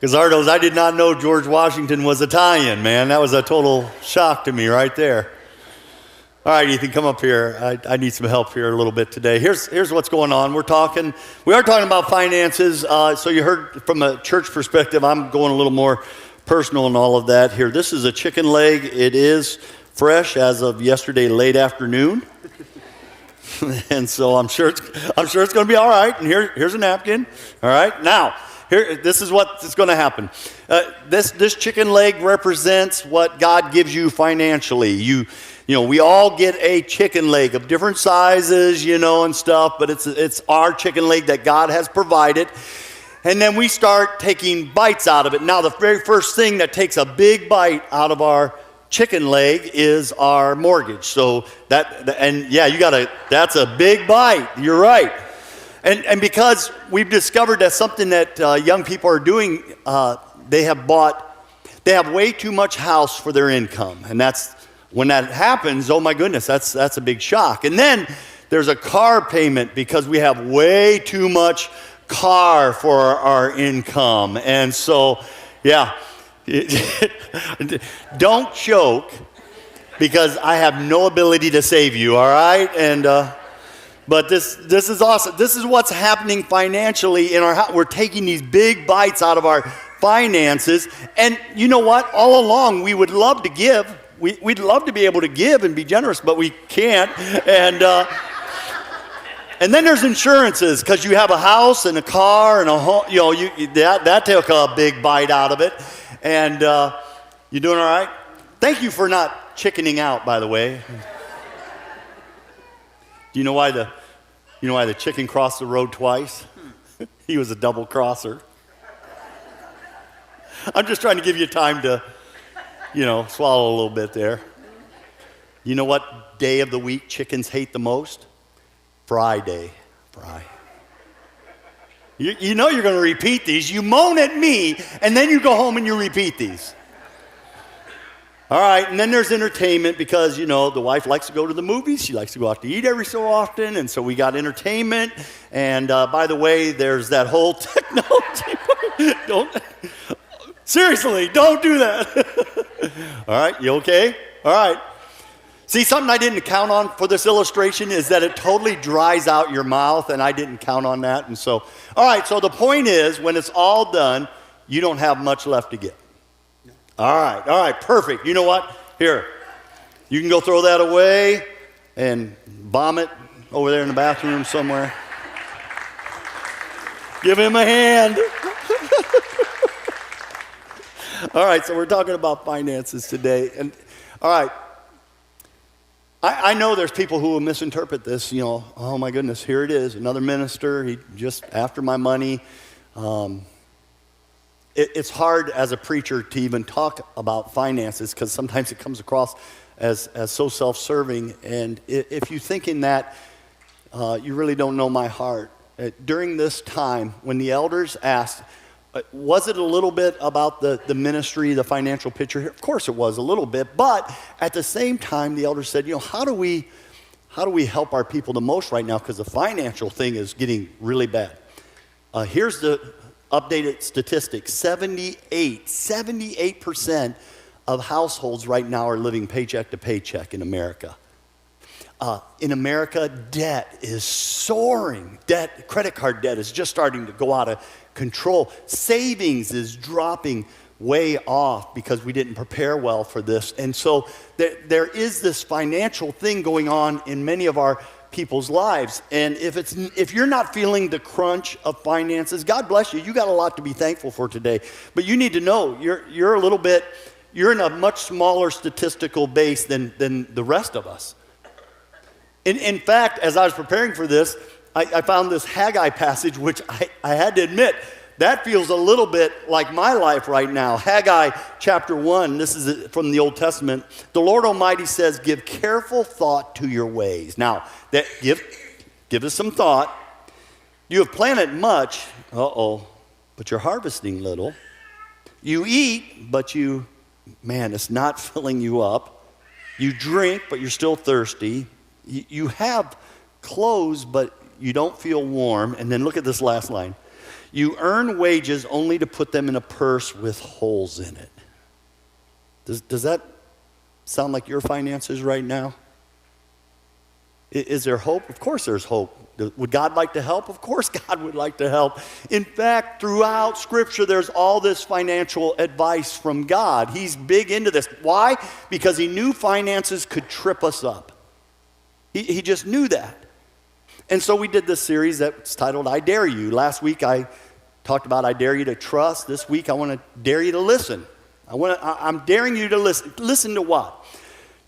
Gazzardo's, I did not know George Washington was Italian, man. That was a total shock to me right there. All right, Ethan, come up here. I need some help here a little bit today. Here's what's going on. We are talking about finances. So you heard from a church perspective, I'm going a little more personal and all of that here. This is a chicken leg. It is fresh as of yesterday late afternoon. And so I'm sure it's going to be all right. And here's a napkin. All right. Now, this is what's going to happen. This chicken leg represents what God gives you financially. You know, we all get a chicken leg of different sizes, and stuff, but it's our chicken leg that God has provided. And then we start taking bites out of it. Now, the very first thing that takes a big bite out of our chicken leg is our mortgage. So that's a big bite. You're right. And because we've discovered that's something that young people are doing, they have way too much house for their income. And when that happens, oh my goodness, that's a big shock. And then there's a car payment because we have way too much car for our income. And so, yeah. Don't choke because I have no ability to save you, all right? And but this is awesome. This is what's happening financially in our house. We're taking these big bites out of our finances. And you know what? All along, we would love to give. We'd love to be able to give and be generous, but we can't. And then there's insurances because you have a house and a car and a home. That took a big bite out of it. And you doing all right? Thank you for not chickening out, by the way. Do you know why the chicken crossed the road twice? He was a double crosser. I'm just trying to give you time to, swallow a little bit there. You know what day of the week chickens hate the most? Friday. You know you're going to repeat these. You moan at me, and then you go home and you repeat these. All right, and then there's entertainment because, the wife likes to go to the movies. She likes to go out to eat every so often, and so we got entertainment. And by the way, there's that whole technology. Seriously, don't do that. All right, you okay? All right. See, something I didn't count on for this illustration is that it totally dries out your mouth, and I didn't count on that. And so, all right, so the point is, when it's all done, you don't have much left to give. All right, perfect. You know what? Here, you can go throw that away and bomb it over there in the bathroom somewhere. Give him a hand. All right, so we're talking about finances today. And all right. I know there's people who will misinterpret this, oh my goodness, here it is, another minister, he just after my money. It's hard as a preacher to even talk about finances because sometimes it comes across as so self-serving. And if you're thinking that, you really don't know my heart. During this time, when the elders asked, was it a little bit about the ministry, the financial picture here? Of course it was a little bit, but at the same time, the elders said, how do we help our people the most right now? Because the financial thing is getting really bad. Here's the updated statistics. 78% of households right now are living paycheck to paycheck in America. In America, debt is soaring. Credit card debt is just starting to go out of control. Savings is dropping way off because we didn't prepare well for this. And so there is this financial thing going on in many of our people's lives. And if you're not feeling the crunch of finances, God bless you. You got a lot to be thankful for today. But you need to know you're in a much smaller statistical base than the rest of us. In fact, as I was preparing for this, I found this Haggai passage, which I had to admit, that feels a little bit like my life right now. Haggai chapter 1, this is from the Old Testament. The Lord Almighty says, give careful thought to your ways. Now, give us some thought. You have planted much, but you're harvesting little. You eat, but it's not filling you up. You drink, but you're still thirsty. You have clothes, but you don't feel warm. And then look at this last line. You earn wages only to put them in a purse with holes in it. Does that sound like your finances right now? Is there hope? Of course there's hope. Would God like to help? Of course God would like to help. In fact, throughout Scripture, there's all this financial advice from God. He's big into this. Why? Because he knew finances could trip us up. He just knew that. And so we did this series that's titled, I Dare You. Last week I talked about I dare you to trust. This week I want to dare you to listen. I'm daring you to listen. Listen to what?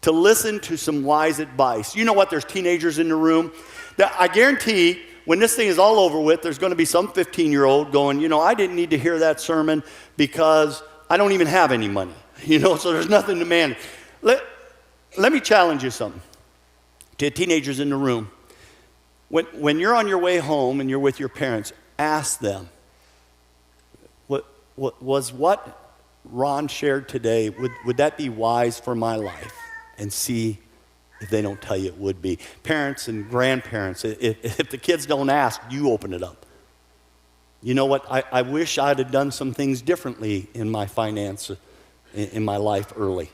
To listen to some wise advice. You know what? There's teenagers in the room. I guarantee when this thing is all over with, there's going to be some 15-year-old going, I didn't need to hear that sermon because I don't even have any money. So there's nothing to manage. Let me challenge you something. To teenagers in the room. When you're on your way home and you're with your parents, ask them, what Ron shared today, would that be wise for my life? And see if they don't tell you it would be. Parents and grandparents, if the kids don't ask, you open it up. You know what? I wish I'd have done some things differently in my finance, in my life early.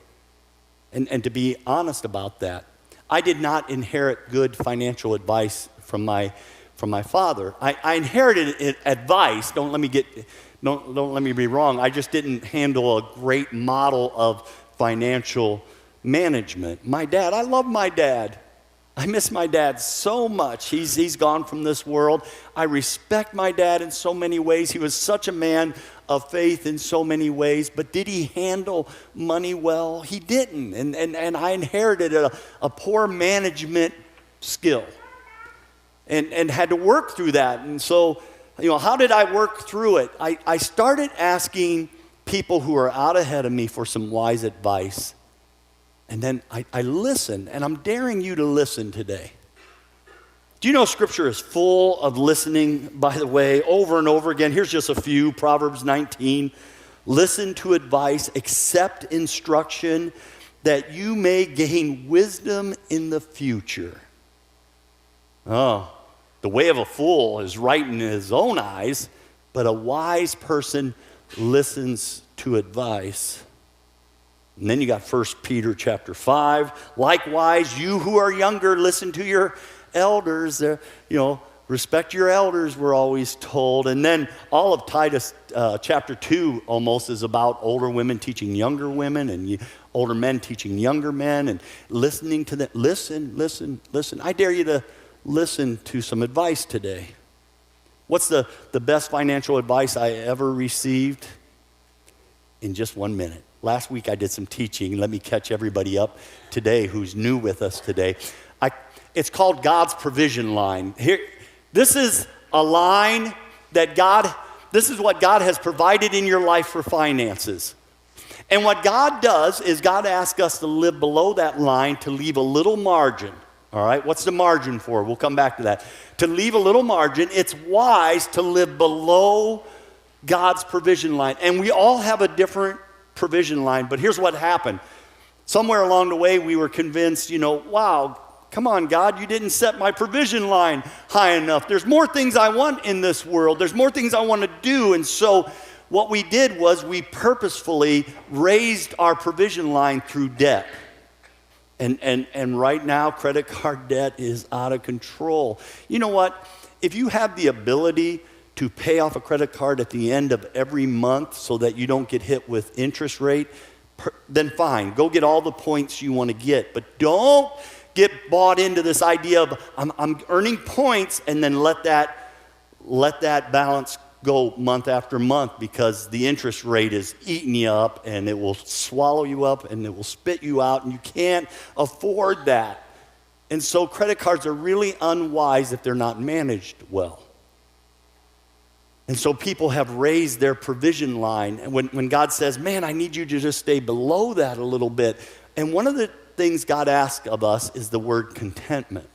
And to be honest about that, I did not inherit good financial advice from my father. I inherited advice. Don't let me be wrong. I just didn't handle a great model of financial management. My dad, I love my dad. I miss my dad so much. He's gone from this world. I respect my dad in so many ways. He was such a man of faith in so many ways, but did he handle money well? He didn't, and I inherited a poor management skill and had to work through that. And so, how did I work through it? I started asking people who are out ahead of me for some wise advice. And then I listened, and I'm daring you to listen today. Do you know Scripture is full of listening, by the way, over and over again? Here's just a few. Proverbs 19, listen to advice, accept instruction, that you may gain wisdom in the future. Oh, the way of a fool is right in his own eyes, but a wise person listens to advice. And then you got 1 Peter chapter 5. Likewise, you who are younger, listen to your elders. Respect your elders, we're always told. And then all of Titus chapter 2 almost is about older women teaching younger women and older men teaching younger men and listening to them. Listen. I dare you to listen to some advice today. What's the best financial advice I ever received? In just 1 minute. Last week I did some teaching. Let me catch everybody up today who's new with us today. It's called God's provision line. Here, this is a line that this is what God has provided in your life for finances. And what God does is God asks us to live below that line to leave a little margin. All right, what's the margin for? We'll come back to that. To leave a little margin, it's wise to live below God's provision line. And we all have a different provision line, but here's what happened. Somewhere along the way, we were convinced, wow, come on, God, you didn't set my provision line high enough. There's more things I want in this world. There's more things I want to do. And so what we did was we purposefully raised our provision line through debt. And right now, credit card debt is out of control. You know what? If you have the ability to pay off a credit card at the end of every month so that you don't get hit with interest rate, then fine. Go get all the points you want to get. But don't get bought into this idea of I'm earning points and then let that balance go month after month because the interest rate is eating you up and it will swallow you up and it will spit you out and you can't afford that. And so credit cards are really unwise if they're not managed well. And so people have raised their provision line. And when God says, man, I need you to just stay below that a little bit. And one of the things God asks of us is the word contentment.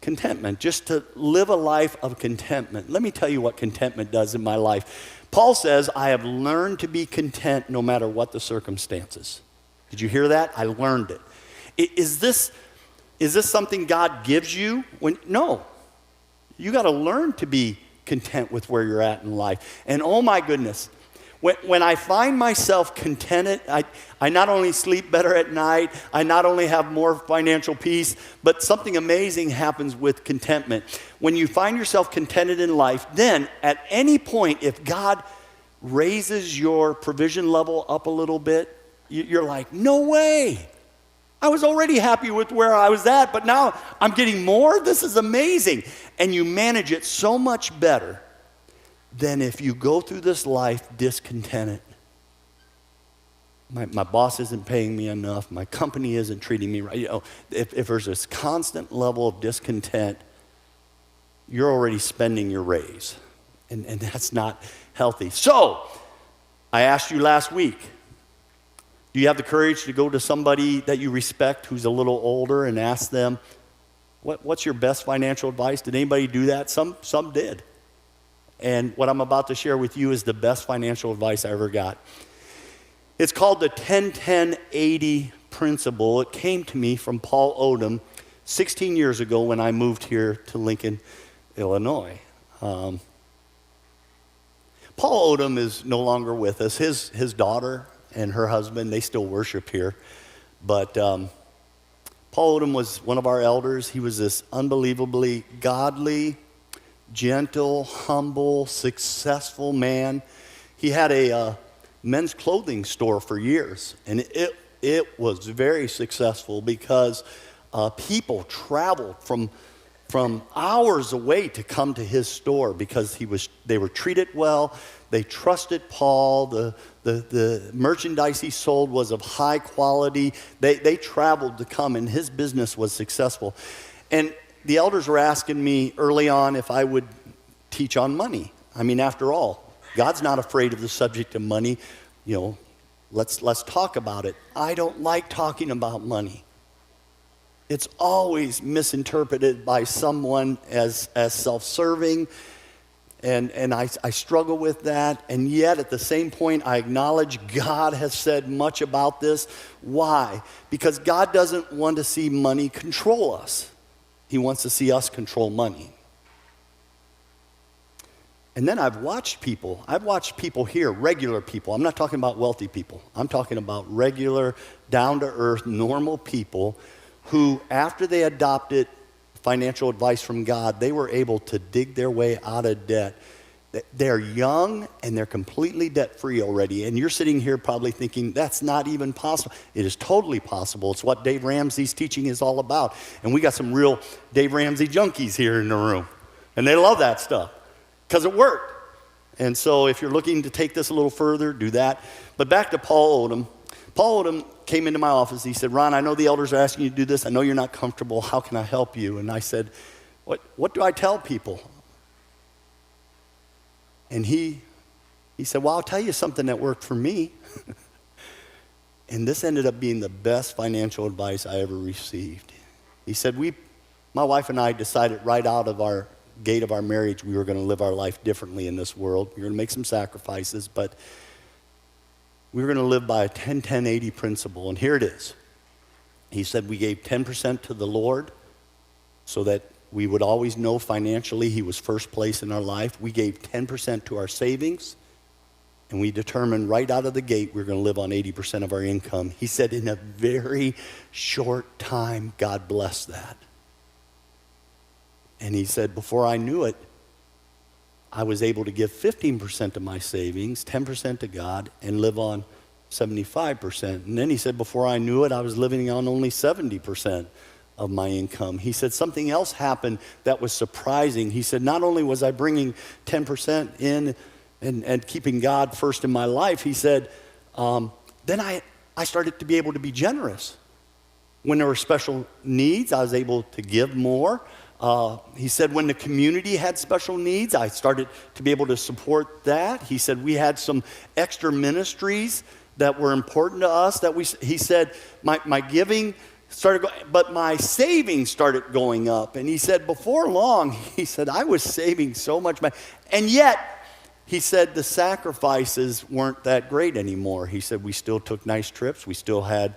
Contentment, just to live a life of contentment. Let me tell you what contentment does in my life. Paul says, I have learned to be content no matter what the circumstances. Did you hear that? I learned it. Is this something God gives you? No. You got to learn to be content with where you're at in life. And oh my goodness, when I find myself contented, I not only sleep better at night, I not only have more financial peace, but something amazing happens with contentment. When you find yourself contented in life, then at any point, if God raises your provision level up a little bit, you're like, no way. I was already happy with where I was at, but now I'm getting more? This is amazing. And you manage it so much better than if you go through this life discontented. My boss isn't paying me enough. My company isn't treating me right. If there's this constant level of discontent, you're already spending your raise. And that's not healthy. So, I asked you last week, do you have the courage to go to somebody that you respect who's a little older and ask them, what's your best financial advice? Did anybody do that? Some did. And what I'm about to share with you is the best financial advice I ever got. It's called the 10-10-80 principle. It came to me from Paul Odom 16 years ago when I moved here to Lincoln, Illinois. Paul Odom is no longer with us. His daughter and her husband, they still worship here. But Paul Odom was one of our elders. He was this unbelievably godly, gentle, humble, successful man. He had a men's clothing store for years, and it was very successful because people traveled from hours away to come to his store because they were treated well. They trusted Paul. The merchandise he sold was of high quality. They traveled to come, and his business was successful. And the elders were asking me early on if I would teach on money. I mean, after all, God's not afraid of the subject of money. Let's talk about it. I don't like talking about money. It's always misinterpreted by someone as self-serving, and I struggle with that. And yet, at the same point, I acknowledge God has said much about this. Why? Because God doesn't want to see money control us. He wants to see us control money. And then I've watched people here, regular people. I'm not talking about wealthy people. I'm talking about regular, down-to-earth, normal people who, after they adopted financial advice from God, they were able to dig their way out of debt. They're young and they're completely debt-free already. And you're sitting here probably thinking, that's not even possible. It is totally possible. It's what Dave Ramsey's teaching is all about. And we got some real Dave Ramsey junkies here in the room. And they love that stuff because it worked. And so if you're looking to take this a little further, do that. But back to Paul Odom. Paul Odom came into my office. He said, Ron, I know the elders are asking you to do this. I know you're not comfortable. How can I help you? And I said, what do I tell people? And he said, well, I'll tell you something that worked for me. And this ended up being the best financial advice I ever received. He said, my wife and I decided right out of our gate of our marriage we were going to live our life differently in this world. We were going to make some sacrifices, but we were going to live by a 10-10-80 principle. And here it is. He said we gave 10% to the Lord so that we would always know financially he was first place in our life. We gave 10% to our savings, and we determined right out of the gate we were going to live on 80% of our income. He said in a very short time, God blessed that. And he said, before I knew it, I was able to give 15% of my savings, 10% to God, and live on 75%. And then he said, before I knew it, I was living on only 70% of my income. He said something else happened that was surprising. He said, not only was I bringing 10% in and keeping God first in my life, he said, then I started to be able to be generous. When there were special needs, I was able to give more. He said when the community had special needs, I started to be able to support that. He said we had some extra ministries that were important to us. He said my giving started going, but my savings started going up. And he said before long, he said I was saving so much money. And yet, he said the sacrifices weren't that great anymore. He said we still took nice trips. We still had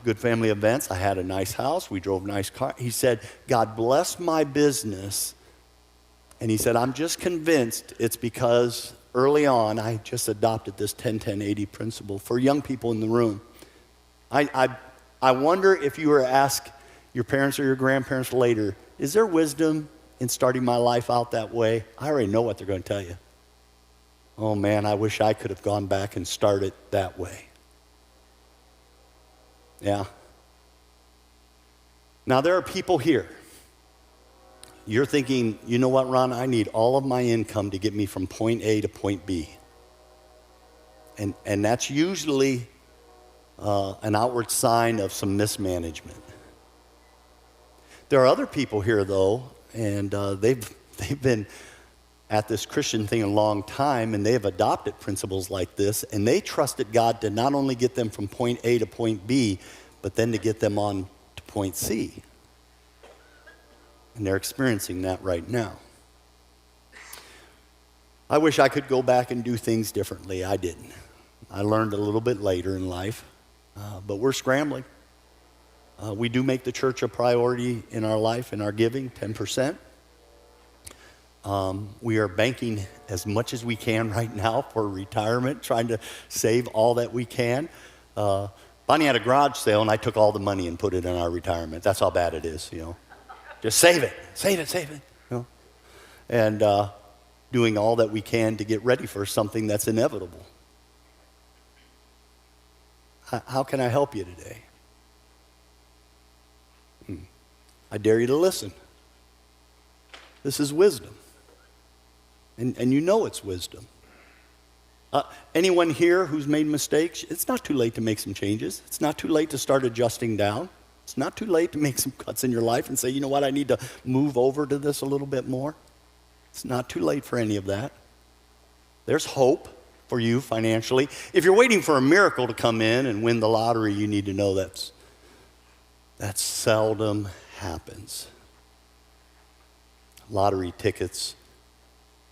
good family events. I had a nice house. We drove nice cars. He said, God blessed my business, And he said, I'm just convinced it's because early on I just adopted this 10-10-80 principle for young people in the room. I wonder if you were to ask your parents or your grandparents later, is there wisdom in starting my life out that way? I already know what they're going to tell you. Oh man, I wish I could have gone back and started that way. Yeah. Now there are people here. You're thinking, you know what, Ron, I need all of my income to get me from point A to point B. And that's usually an outward sign of some mismanagement. There are other people here, though, and they've been at this Christian thing a long time, and they have adopted principles like this, and they trusted God to not only get them from point A to point B, but then to get them on to point C. And they're experiencing that right now. I wish I could go back and do things differently. I didn't. I learned a little bit later in life, but we're scrambling. We do make the church a priority in our life, in our giving, 10%. We are banking as much as we can right now for retirement, trying to save all that we can. Bonnie had a garage sale, and I took all the money and put it in our retirement. That's how bad it is, you know. Just save it. You know? And doing all that we can to get ready for something that's inevitable. How can I help you today? I dare you to listen. This is wisdom. And you know it's wisdom. Anyone here who's made mistakes, it's not too late to make some changes. It's not too late to start adjusting down. It's not too late to make some cuts in your life and say, you know what, I need to move over to this a little bit more. It's not too late for any of that. There's hope for you financially. If you're waiting for a miracle to come in and win the lottery, you need to know that seldom happens. Lottery tickets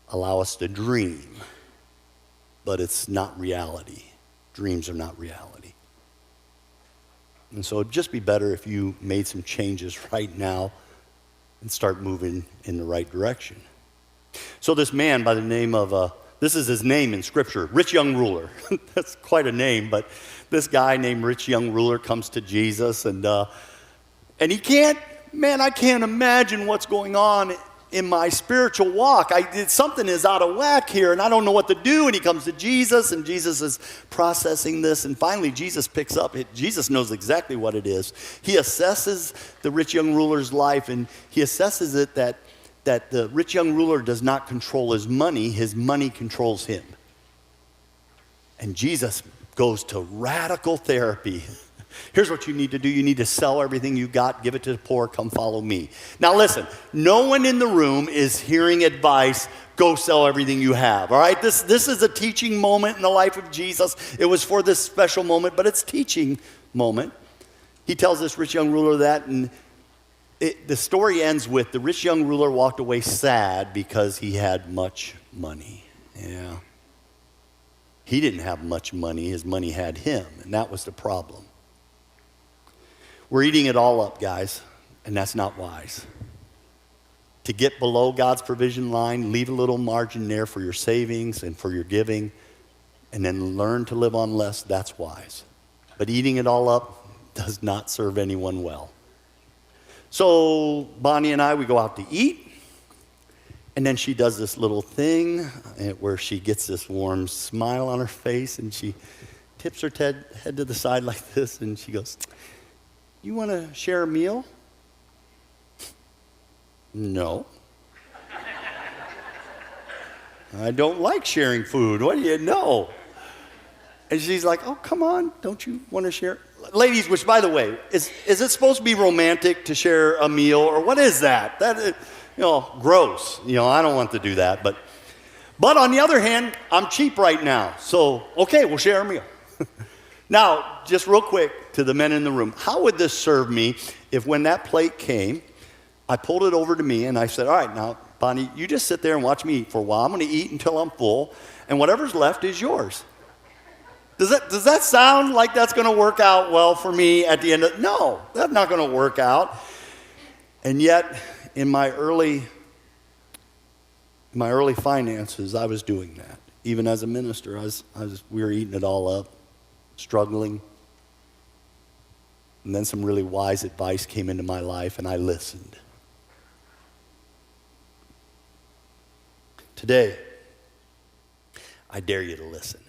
allow us to dream, but it's not reality. Dreams are not reality. And so it'd just be better if you made some changes right now and start moving in the right direction. So this man by the name of, this is his name in Scripture, rich young ruler. That's quite a name, but this guy named rich young ruler comes to Jesus, and he can't, I can't imagine what's going on in my spiritual walk. Something is out of whack here, and I don't know what to do. And he comes to Jesus, and Jesus is processing this. And finally, Jesus picks up. Jesus knows exactly what it is. He assesses the rich young ruler's life, and he assesses it that the rich young ruler does not control his money controls him. And Jesus goes to radical therapy. Here's what you need to do. You need to sell everything you got, give it to the poor, come follow me. Now listen, no one in the room is hearing advice, go sell everything you have, all right? This is a teaching moment in the life of Jesus. It was for this special moment, but it's teaching moment. He tells this rich young ruler that, and the story ends with the rich young ruler walked away sad because he had much money. Yeah. He didn't have much money. His money had him, and that was the problem. We're eating it all up, guys, and that's not wise. To get below God's provision line, leave a little margin there for your savings and for your giving, and then learn to live on less, that's wise. But eating it all up does not serve anyone well. So Bonnie and I, we go out to eat, and then she does this little thing where she gets this warm smile on her face, and she tips her head to the side like this, and she goes, "You want to share a meal?" No. I don't like sharing food. What do you know? And she's like, "Oh, come on. Don't you want to share?" Ladies, which, by the way, is it supposed to be romantic to share a meal, or what is that? That is, gross. I don't want to do that. But on the other hand, I'm cheap right now. So, okay, we'll share a meal. Now, just real quick to the men in the room, how would this serve me if when that plate came, I pulled it over to me and I said, "All right, now, Bonnie, you just sit there and watch me eat for a while. I'm going to eat until I'm full, and whatever's left is yours." Does that sound like that's going to work out well for me at the end of? No, that's not going to work out. And yet, in my early In my early finances, I was doing that. Even as a minister, we were eating it all up, struggling. And then some really wise advice came into my life, and I listened. Today, I dare you to listen.